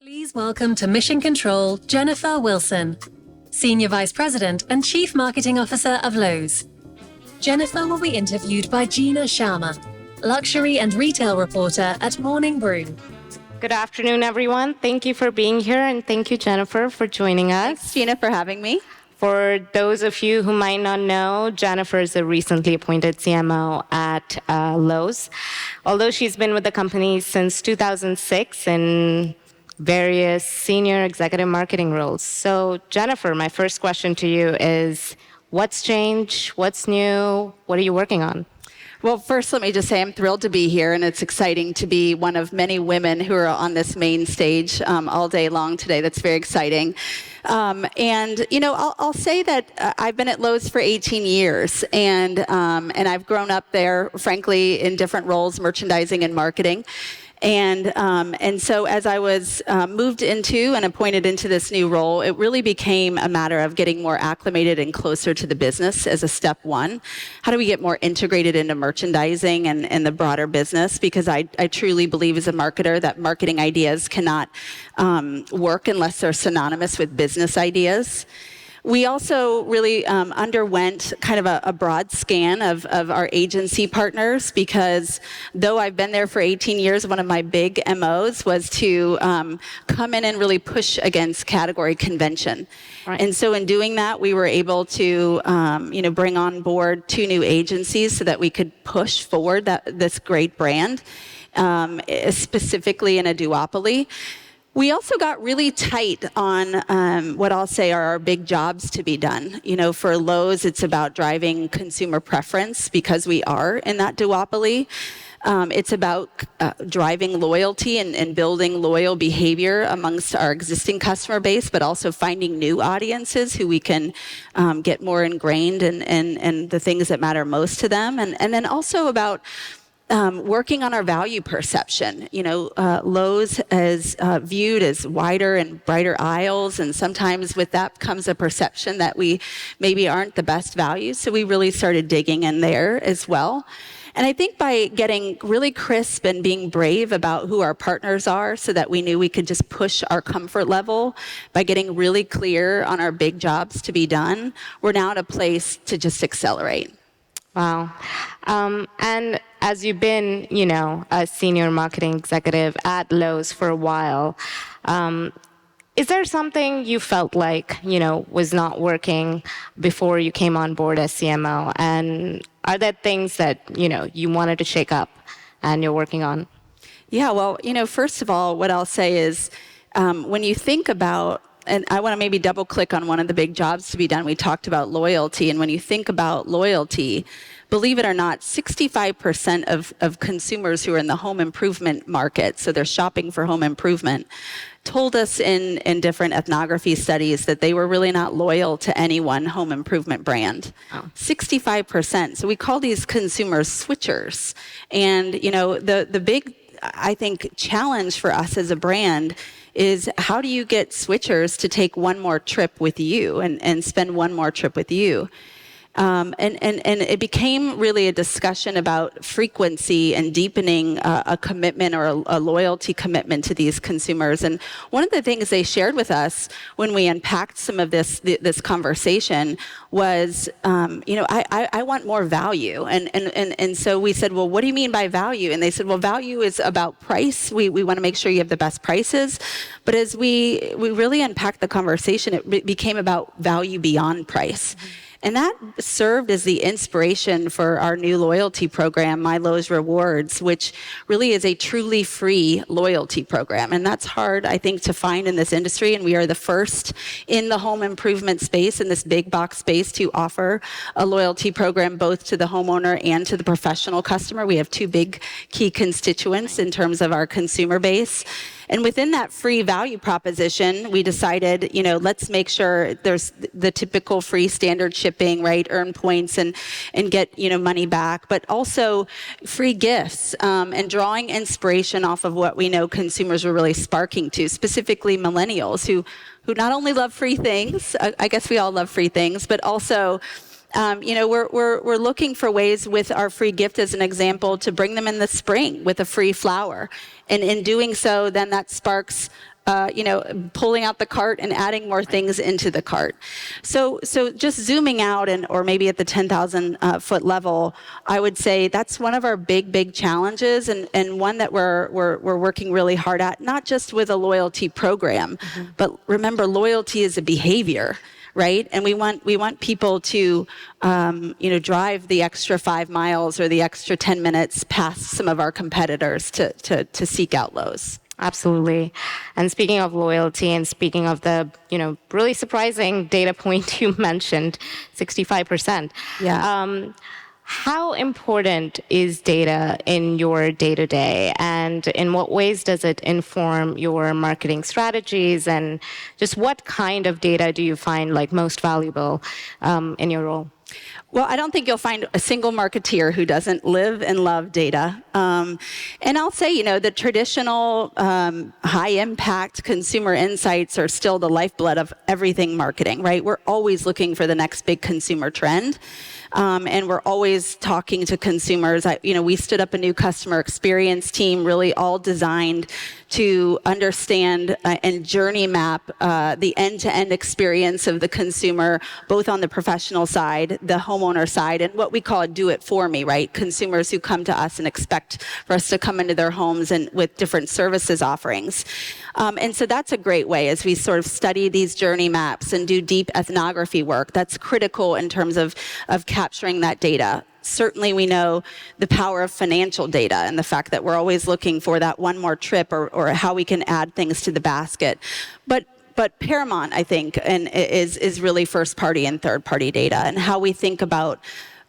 Please welcome to Mission Control, Jennifer Wilson, Senior Vice President and Chief Marketing Officer of Lowe's. Jennifer will be interviewed by Jeena Sharma, luxury and retail reporter at Morning Brew. Good afternoon, everyone. Thank you for being here, and thank you, Jennifer, for joining us. Thanks, Jeena, for having me. For those of you who might not know, Jennifer is a recently appointed CMO at Lowe's. Although she's been with the company since 2006 in various senior executive marketing roles. So, Jennifer, my first question to you is, what's changed? What's new? What are you working on? Well, first, let me just say I'm thrilled to be here, and it's exciting to be one of many women who are on this main stage all day long today. That's very exciting. I'll say that I've been at Lowe's for 18 years, and I've grown up there, frankly, in different roles, merchandising and marketing. And so as I was moved into and appointed into this new role, it really became a matter of getting more acclimated and closer to the business as a step one. How do we get more integrated into merchandising and the broader business? Because I truly believe as a marketer that marketing ideas cannot work unless they're synonymous with business ideas. We also really underwent kind of a broad scan of our agency partners, because though I've been there for 18 years, one of my big MOs was to come in and really push against category convention. Right. And so in doing that, we were able to bring on board 2 new agencies so that we could push forward this great brand, specifically in a duopoly. We also got really tight on what I'll say are our big jobs to be done. You know, for Lowe's, it's about driving consumer preference because we are in that duopoly. It's about driving loyalty and building loyal behavior amongst our existing customer base, but also finding new audiences who we can get more ingrained in the things that matter most to them. And then also about working on our value perception. You know, Lowe's is viewed as wider and brighter aisles, and sometimes with that comes a perception that we maybe aren't the best value. So we really started digging in there as well. And I think by getting really crisp and being brave about who our partners are so that we knew we could just push our comfort level, by getting really clear on our big jobs to be done, we're now at a place to just accelerate. Wow. And as you've been, a senior marketing executive at Lowe's for a while, is there something you felt like, was not working before you came on board as CMO? And are there things that, you wanted to shake up and you're working on? Yeah, well, first of all, what I'll say is when you think about, and I want to maybe double click on one of the big jobs to be done. We talked about loyalty. And when you think about loyalty, believe it or not, 65% of consumers who are in the home improvement market, so they're shopping for home improvement, told us in different ethnography studies that they were really not loyal to any one home improvement brand. Oh. 65%. So we call these consumers switchers. And, the big, I think, challenge for us as a brand is how do you get switchers to take one more trip with you and spend one more trip with you? And it became really a discussion about frequency and deepening a commitment or a loyalty commitment to these consumers. And one of the things they shared with us when we unpacked some of this conversation was, I want more value. And so we said, well, what do you mean by value? And they said, well, value is about price. We want to make sure you have the best prices. But as we really unpacked the conversation, it became about value beyond price. Mm-hmm. And that served as the inspiration for our new loyalty program, My Lowe's Rewards, which really is a truly free loyalty program. And that's hard, I think, to find in this industry. And we are the first in the home improvement space, in this big box space, to offer a loyalty program both to the homeowner and to the professional customer. We have 2 big key constituents in terms of our consumer base. And within that free value proposition, we decided, let's make sure there's the typical free standard shipping, right? Earn points and get, money back, but also free gifts and drawing inspiration off of what we know consumers were really sparking to, specifically millennials who not only love free things, I guess we all love free things, but also we're looking for ways with our free gift as an example to bring them in the spring with a free flower. And in doing so, then that sparks pulling out the cart and adding more things into the cart. So just zooming out, or maybe at the 10,000 foot level, I would say that's one of our big challenges, and one that we're working really hard at, not just with a loyalty program, but remember, loyalty is a behavior. Right, and we want people to, drive the extra 5 miles or the extra 10 minutes past some of our competitors to seek out Lowe's. Absolutely. And speaking of loyalty, and speaking of the really surprising data point you mentioned, 65%. Yeah. How important is data in your day-to-day, and in what ways does it inform your marketing strategies, and just what kind of data do you find most valuable in your role? Well, I don't think you'll find a single marketeer who doesn't live and love data. And I'll say, the traditional high-impact consumer insights are still the lifeblood of everything marketing, right? We're always looking for the next big consumer trend. And we're always talking to consumers. We stood up a new customer experience team, really all designed to understand and journey map the end-to-end experience of the consumer, both on the professional side, the homeowner side, and what we call do it for me, right? Consumers who come to us and expect for us to come into their homes and with different services offerings. And so that's a great way as we sort of study these journey maps and do deep ethnography work. That's critical in terms of capturing that data. Certainly we know the power of financial data and the fact that we're always looking for that one more trip or how we can add things to the basket. But paramount, I think, and is really first-party and third-party data, and how we think about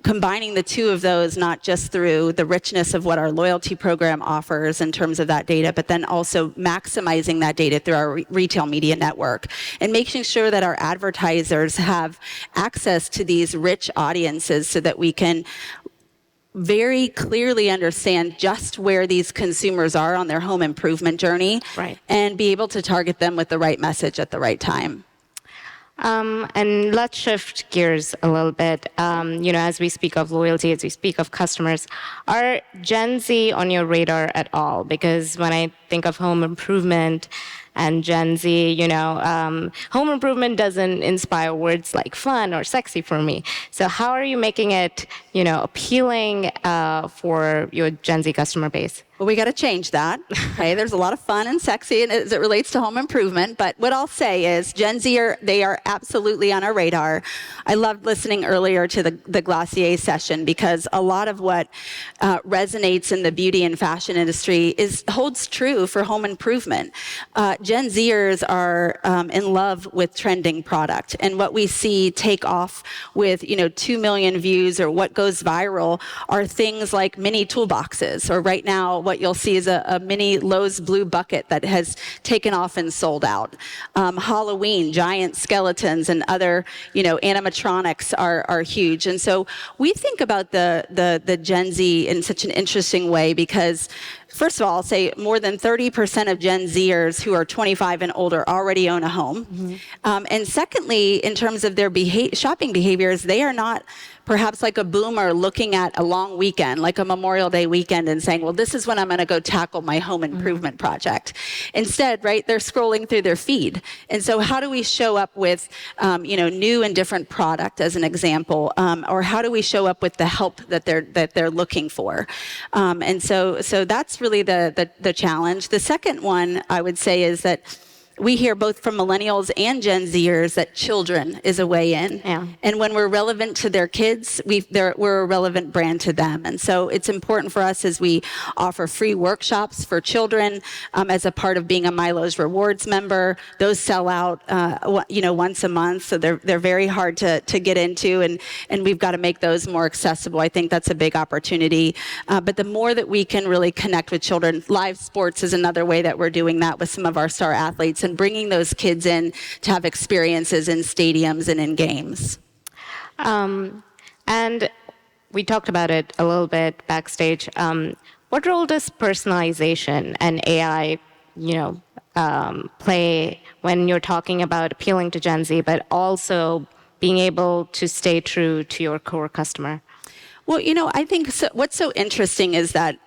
combining the two of those, not just through the richness of what our loyalty program offers in terms of that data, but then also maximizing that data through our retail media network, and making sure that our advertisers have access to these rich audiences so that we can very clearly understand just where these consumers are on their home improvement journey, right, and be able to target them with the right message at the right time. And let's shift gears a little bit. As we speak of loyalty, as we speak of customers, are Gen Z on your radar at all? Because when I think of home improvement and Gen Z, home improvement doesn't inspire words like fun or sexy for me. So how are you making it, appealing for your Gen Z customer base? Well, we got to change that. Okay, there's a lot of fun and sexy as it relates to home improvement. But what I'll say is, Gen Z they are absolutely on our radar. I loved listening earlier to the Glossier session, because a lot of what resonates in the beauty and fashion industry holds true for home improvement. Gen Zers are in love with trending product, and what we see take off with 2 million views, or what goes viral, are things like mini toolboxes, or right now what you'll see is a mini Lowe's blue bucket that has taken off and sold out. Halloween, giant skeletons and other animatronics are huge, and so we think about the Gen Z in such an interesting way, because first of all, I'll say more than 30% of Gen Zers who are 25 and older already own a home. Mm-hmm. And secondly, in terms of their shopping behaviors, they are not perhaps like a boomer looking at a long weekend, like a Memorial Day weekend, and saying, well, this is when I'm going to go tackle my home improvement project. Instead, right, they're scrolling through their feed. And so how do we show up with, new and different product, as an example, or how do we show up with the help that they're looking for? And so that's really the challenge. The second one I would say is that we hear both from millennials and Gen Zers that children is a way in. Yeah. And when we're relevant to their kids, we're a relevant brand to them. And so it's important for us as we offer free workshops for children as a part of being a MyLowe's Rewards member. Those sell out once a month, so they're very hard to get into, and we've got to make those more accessible. I think that's a big opportunity. But the more that we can really connect with children, live sports is another way that we're doing that with some of our star athletes, and bringing those kids in to have experiences in stadiums and in games. And we talked about it a little bit backstage. What role does personalization and AI, play when you're talking about appealing to Gen Z, but also being able to stay true to your core customer? Well, I think what's so interesting is that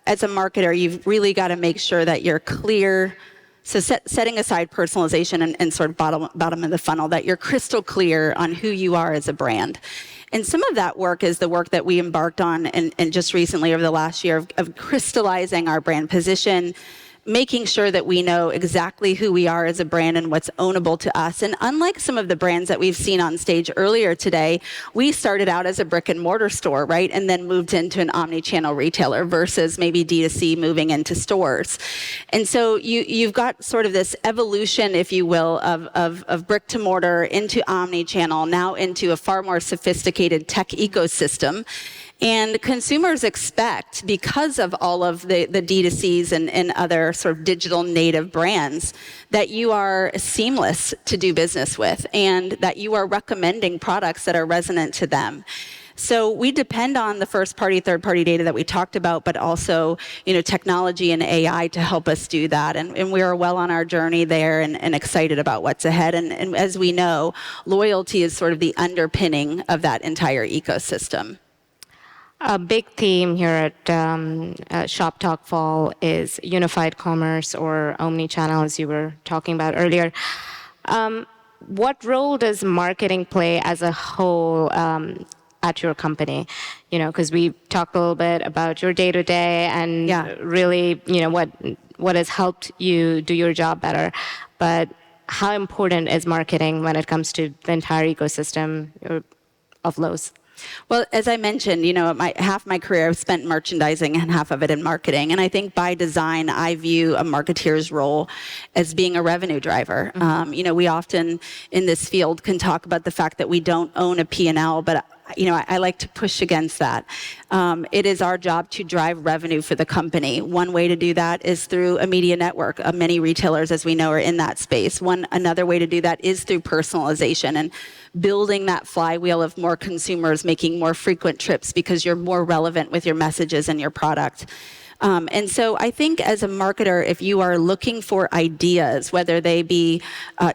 as a marketer, you've really got to make sure that you're clear, So setting aside personalization and sort of bottom of the funnel, that you're crystal clear on who you are as a brand. And some of that work is the work that we embarked on and just recently over the last year of crystallizing our brand position, making sure that we know exactly who we are as a brand and what's ownable to us. And unlike some of the brands that we've seen on stage earlier today, we started out as a brick and mortar store, right? And then moved into an omni-channel retailer versus maybe D2C moving into stores. And so you've got sort of this evolution, if you will, of brick to mortar into omni-channel, now into a far more sophisticated tech ecosystem. And consumers expect, because of all of the D2Cs and other sort of digital native brands, that you are seamless to do business with and that you are recommending products that are resonant to them. So we depend on the first-party, third-party data that we talked about, but also, technology and AI to help us do that. And we are well on our journey there and excited about what's ahead. And as we know, loyalty is sort of the underpinning of that entire ecosystem. A big theme here at Shoptalk Fall is unified commerce or omni-channel, as you were talking about earlier. What role does marketing play as a whole at your company? Because we talked a little bit about your day-to-day and really, what has helped you do your job better. But how important is marketing when it comes to the entire ecosystem of Lowe's? Well, as I mentioned, half my career I've spent in merchandising and half of it in marketing. And I think by design, I view a marketeer's role as being a revenue driver. Mm-hmm. We often in this field can talk about the fact that we don't own a P&L, but I like to push against that. It is our job to drive revenue for the company. One way to do that is through a media network. Many retailers, as we know, are in that space. Another way to do that is through personalization and building that flywheel of more consumers making more frequent trips because you're more relevant with your messages and your product. And so I think as a marketer, if you are looking for ideas, whether they be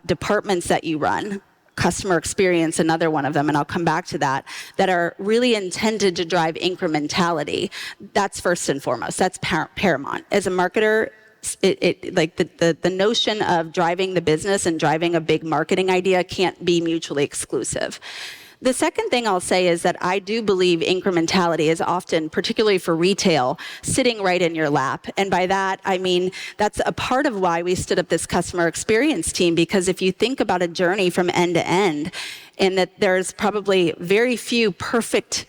departments that you run, customer experience, another one of them, and I'll come back to that are really intended to drive incrementality, that's first and foremost. That's paramount. As a marketer, the notion of driving the business and driving a big marketing idea can't be mutually exclusive. The second thing I'll say is that I do believe incrementality is often, particularly for retail, sitting right in your lap. And by that, I mean, that's a part of why we stood up this customer experience team, because if you think about a journey from end to end, and that there's probably very few perfect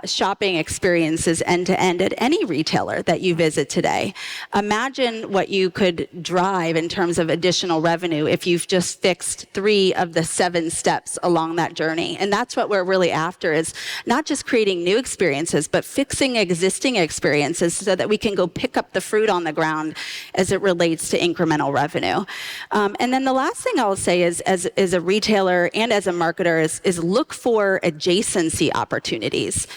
shopping experiences end-to-end at any retailer that you visit today. Imagine what you could drive in terms of additional revenue if you've just fixed 3 of the 7 steps along that journey. And that's what we're really after, is not just creating new experiences, but fixing existing experiences so that we can go pick up the fruit on the ground as it relates to incremental revenue. And then the last thing I'll say is, as a retailer and as a marketer, is look for adjacency opportunities.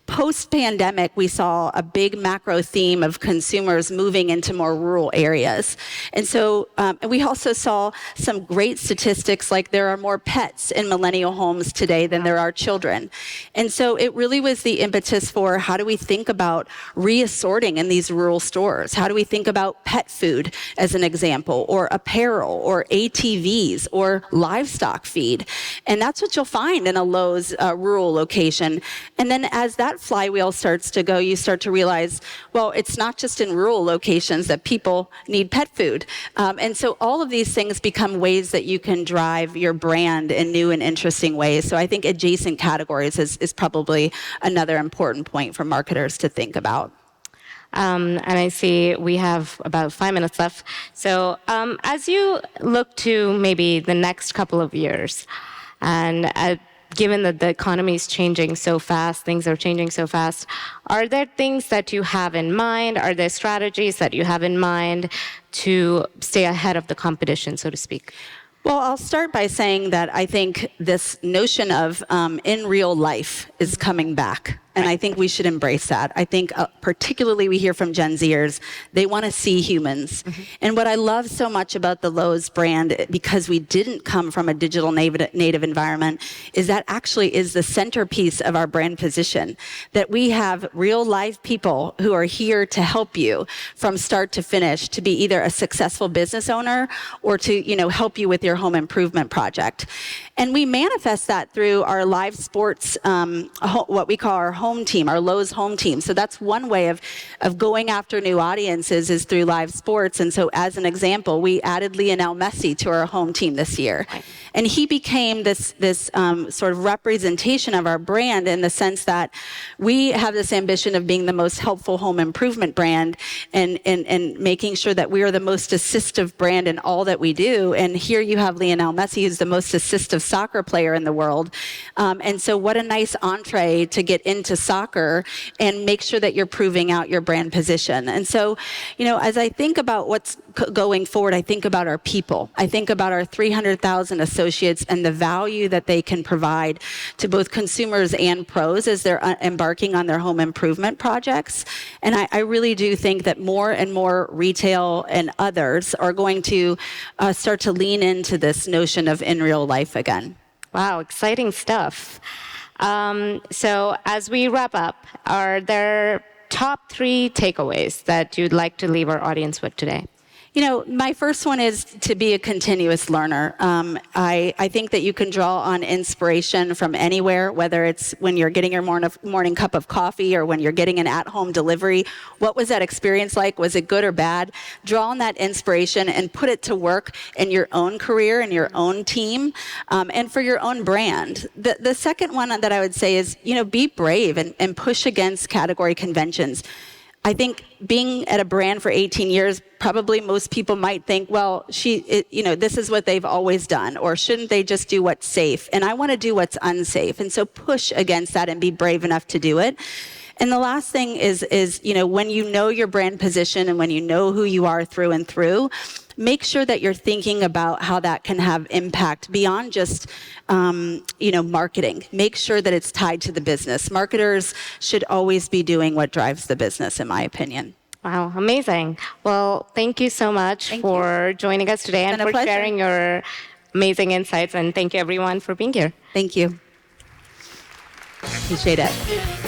Post-pandemic, we saw a big macro theme of consumers moving into more rural areas. And so we also saw some great statistics, like there are more pets in millennial homes today than there are children. And so it really was the impetus for how do we think about reassorting in these rural stores? How do we think about pet food, as an example, or apparel, or ATVs, or livestock feed? And that's what you'll find in a Lowe's rural location. And then as that flywheel starts to go, you start to realize, well, it's not just in rural locations that people need pet food. And so all of these things become ways that you can drive your brand in new and interesting ways. So I think adjacent categories is probably another important point for marketers to think about. And I see we have about 5 minutes left. So as you look to maybe the next couple of years, and given that the economy is changing so fast, things are changing so fast, are there things that you have in mind? Are there strategies that you have in mind to stay ahead of the competition, so to speak? Well, I'll start by saying that I think this notion of in real life is coming back. And I think we should embrace that. I think particularly we hear from Gen Zers, they want to see humans. And what I love so much about the Lowe's brand, because we didn't come from a digital native environment, is that actually is the centerpiece of our brand position. That we have real live people who are here to help you from start to finish, to be either a successful business owner or to, help you with your home improvement project. And we manifest that through our live sports, what we call our home team, our Lowe's home team. So that's one way of going after new audiences, is through live sports. And so as an example, we added Lionel Messi to our home team this year. And he became this sort of representation of our brand, in the sense that we have this ambition of being the most helpful home improvement brand, and making sure that we are the most assistive brand in all that we do. And here you have Lionel Messi, who's the most assistive soccer player in the world. And so what a nice entree to get into soccer and make sure that you're proving out your brand position. And so, as I think about what's going forward, I think about our people. I think about our 300,000 associates and the value that they can provide to both consumers and pros as they're embarking on their home improvement projects. And I really do think that more and more retail and others are going to start to lean into this notion of in real life again. Wow, exciting stuff. So as we wrap up, are there top 3 takeaways that you'd like to leave our audience with today? My first one is to be a continuous learner. I think that you can draw on inspiration from anywhere, whether it's when you're getting your morning cup of coffee or when you're getting an at-home delivery. What was that experience like? Was it good or bad? Draw on that inspiration and put it to work in your own career, in your own team, and for your own brand. The second one that I would say is, be brave and push against category conventions. I think being at a brand for 18 years, probably most people might think, well, this is what they've always done, or shouldn't they just do what's safe? And I want to do what's unsafe. And so push against that and be brave enough to do it. And the last thing is when you know your brand position and when you know who you are through and through, make sure that you're thinking about how that can have impact beyond just, marketing. Make sure that it's tied to the business. Marketers should always be doing what drives the business, in my opinion. Wow, amazing. Well, thank you so much for joining us today and for sharing your amazing insights. And thank you, everyone, for being here. Thank you. Appreciate it.